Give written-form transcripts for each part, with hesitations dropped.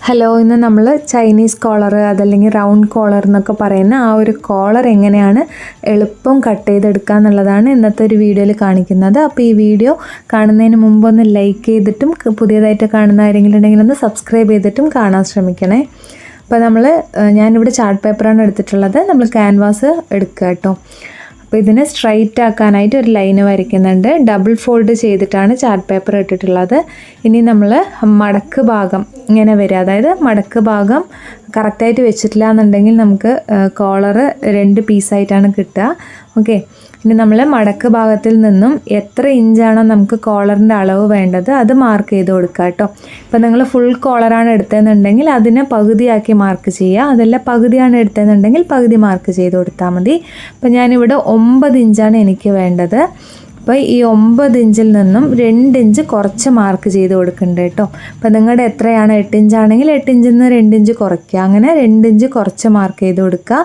Hello, ഇന്ന് നമ്മൾ Chinese collar അതല്ലെങ്കിൽ റൗണ്ട് കോളർ എന്നൊക്കെ പറയുന്ന ആ ഒരു കോളർ എങ്ങനെയാണ് എളുപ്പം കട്ട് ചെയ്തെടുക്കുക എന്നുള്ളതാണ് ഇന്നത്തെ ഒരു വീഡിയോയിൽ കാണിക്കുന്നത്. അപ്പോൾ ഈ വീഡിയോ കാണുന്നതിന് മുമ്പ് ഒന്ന് ലൈക്ക് ചെയ്തിട്ടും പുതിയതായിട്ട് കാണുന്ന ആരെങ്കിലും ഉണ്ടെങ്കിൽ ഒന്ന് സബ്സ്ക്രൈബ് ചെയ്തിട്ടും കാണാൻ ശ്രമിക്കണേ. അപ്പോൾ ഞാനിവിടെ ചാർട്ട് പേപ്പറാണ് എടുത്തിട്ടുള്ളത്. നമ്മൾ ക്യാൻവാസ് എടുക്കുക കേട്ടോ. അപ്പോൾ ഇതിനെ സ്ട്രൈറ്റ് ആക്കാനായിട്ട് ഒരു ലൈന് വരയ്ക്കുന്നുണ്ട്. ഡബിൾ ഫോൾഡ് ചെയ്തിട്ടാണ് ചാർട്ട് പേപ്പർ ഇട്ടിട്ടുള്ളത്. ഇനി നമ്മൾ മടക്ക് ഭാഗം ഇങ്ങനെ വരിക, അതായത് മടക്ക് ഭാഗം കറക്റ്റായിട്ട് വെച്ചിട്ടില്ല എന്നുണ്ടെങ്കിൽ നമുക്ക് കോളറ് 2 പീസായിട്ടാണ് കിട്ടുക. ഓക്കെ, ഇനി നമ്മൾ മടക്ക് ഭാഗത്തിൽ നിന്നും എത്ര ഇഞ്ചാണോ നമുക്ക് കോളറിൻ്റെ അളവ് വേണ്ടത് അത് മാർക്ക് ചെയ്ത് കൊടുക്കുക കേട്ടോ. ഇപ്പം നിങ്ങൾ ഫുൾ കോളറാണ് എടുത്തതെന്നുണ്ടെങ്കിൽ അതിനെ പകുതിയാക്കി മാർക്ക് ചെയ്യുക. അതല്ല പകുതിയാണ് എടുത്തതെന്നുണ്ടെങ്കിൽ പകുതി മാർക്ക് ചെയ്ത് കൊടുത്താൽ മതി. അപ്പം ഞാനിവിടെ 9 ഇഞ്ചാണ് എനിക്ക് വേണ്ടത്. അപ്പോൾ ഈ 9 ഇഞ്ചിൽ നിന്നും 2 ഇഞ്ച് കുറച്ച് മാർക്ക് ചെയ്ത് കൊടുക്കുന്നുണ്ട് കേട്ടോ. അപ്പോൾ നിങ്ങളുടെ എത്രയാണ് 8 ഇഞ്ചാണെങ്കിൽ 8 ഇഞ്ചിൽ നിന്ന് 2 ഇഞ്ച് കുറയ്ക്കുക, അങ്ങനെ 2 ഇഞ്ച് കുറച്ച് മാർക്ക് ചെയ്ത് കൊടുക്കുക.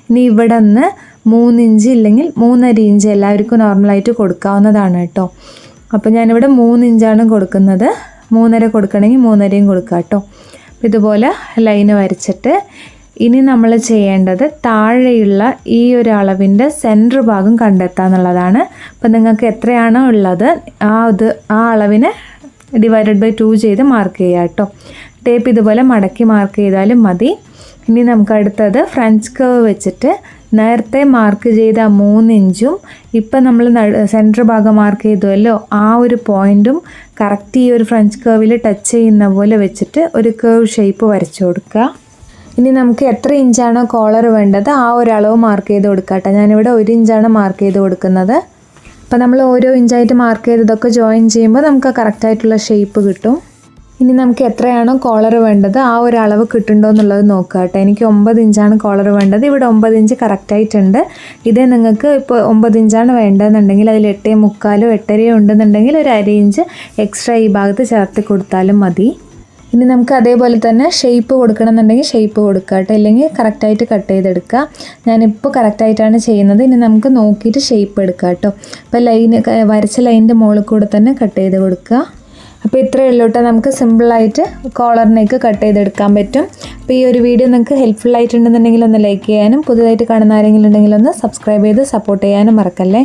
ഇനി ഇവിടെ നിന്ന് 3 ഇഞ്ച് ഇല്ലെങ്കിൽ 3.5 ഇഞ്ച് എല്ലാവർക്കും നോർമലായിട്ട് കൊടുക്കാവുന്നതാണ് കേട്ടോ. അപ്പോൾ ഞാനിവിടെ 3 ഇഞ്ചാണ് കൊടുക്കുന്നത്. 3.5 കൊടുക്കണമെങ്കിൽ 3.5 കൊടുക്കുക കേട്ടോ. ഇതുപോലെ ലൈന് വരച്ചിട്ട് ഇനി നമ്മൾ ചെയ്യേണ്ടത് താഴെയുള്ള ഈ ഒരു അളവിൻ്റെ സെൻറ്റർ ഭാഗം കണ്ടെത്തുക എന്നുള്ളതാണ്. അപ്പോൾ നിങ്ങൾക്ക് എത്രയാണോ ഉള്ളത് ആ അളവിനെ /2 ചെയ്ത് മാർക്ക് ചെയ്യുക കേട്ടോ. ടേപ്പ് ഇതുപോലെ മടക്കി മാർക്ക് ചെയ്താലും മതി. ഇനി നമുക്ക് അടുത്തത് ഫ്രഞ്ച് കർവ് വെച്ചിട്ട് നേരത്തെ മാർക്ക് ചെയ്ത 3 ഇഞ്ചും ഇപ്പം നമ്മൾ സെൻറ്റർ ഭാഗം മാർക്ക് ചെയ്തുവല്ലോ ആ ഒരു പോയിൻറ്റും കറക്റ്റ് ഈ ഒരു ഫ്രഞ്ച് കർവിൽ ടച്ച് ചെയ്യുന്ന പോലെ വെച്ചിട്ട് ഒരു കർവ് ഷേപ്പ് വരച്ചു കൊടുക്കുക. ഇനി നമുക്ക് എത്ര ഇഞ്ചാണോ കോളർ വേണ്ടത് ആ ഒരു അളവ് മാർക്ക് ചെയ്ത് കൊടുക്കുക കേട്ടോ. ഞാനിവിടെ 1 ഇഞ്ചാണ് മാർക്ക് ചെയ്ത് കൊടുക്കുന്നത്. അപ്പോൾ നമ്മൾ ഓരോ ഇഞ്ചായിട്ട് മാർക്ക് ചെയ്തതൊക്കെ ജോയിൻ ചെയ്യുമ്പോൾ നമുക്ക് കറക്റ്റായിട്ടുള്ള ഷേപ്പ് കിട്ടും. ഇനി നമുക്ക് എത്രയാണോ കോളർ വേണ്ടത് ആ ഒരു അളവ് കിട്ടുന്നുണ്ടോ എന്നുള്ളത് നോക്കുക കേട്ടോ. എനിക്ക് 9 ഇഞ്ചാണ് കോളർ വേണ്ടത്. ഇവിടെ 9 ഇഞ്ച് കറക്റ്റായിട്ടുണ്ട്. ഇതേ നിങ്ങൾക്ക് ഇപ്പോൾ 9 ഇഞ്ചാണ് വേണ്ടതെന്നുണ്ടെങ്കിൽ അതിൽ 8.75 8.5 ഉണ്ടെന്നുണ്ടെങ്കിൽ ഒരു 1/2 ഇഞ്ച് എക്സ്ട്രാ ഈ ഭാഗത്ത് ചേർത്ത് കൊടുത്താലും മതി. ഇനി നമുക്ക് അതേപോലെ തന്നെ ഷേപ്പ് കൊടുക്കണമെന്നുണ്ടെങ്കിൽ ഷേപ്പ് കൊടുക്കുക കേട്ടോ, ഇല്ലെങ്കിൽ കറക്റ്റായിട്ട് കട്ട് ചെയ്തെടുക്കുക. ഞാനിപ്പോൾ കറക്റ്റായിട്ടാണ് ചെയ്യുന്നത്. ഇനി നമുക്ക് നോക്കിയിട്ട് ഷേപ്പ് എടുക്കുക കേട്ടോ. അപ്പോൾ വരച്ച ലൈനിൻ്റെ മുകളിൽ കൂടെ തന്നെ കട്ട് ചെയ്ത് കൊടുക്കുക. അപ്പോൾ ഇത്രയേ ഉള്ളൂ കേട്ടോ, നമുക്ക് സിമ്പിളായിട്ട് കോളറിനേക്ക് കട്ട് ചെയ്തെടുക്കാൻ പറ്റും. അപ്പോൾ ഈ ഒരു വീഡിയോ നിങ്ങൾക്ക് ഹെൽപ്ഫുൾ ആയിട്ടുണ്ടെന്നുണ്ടെങ്കിൽ ഒന്ന് ലൈക്ക് ചെയ്യാനും പുതുതായിട്ട് കാണുന്ന ആരെങ്കിലും ഉണ്ടെങ്കിൽ ഒന്ന് സബ്സ്ക്രൈബ് ചെയ്ത് സപ്പോർട്ട് ചെയ്യാനും മറക്കല്ലേ.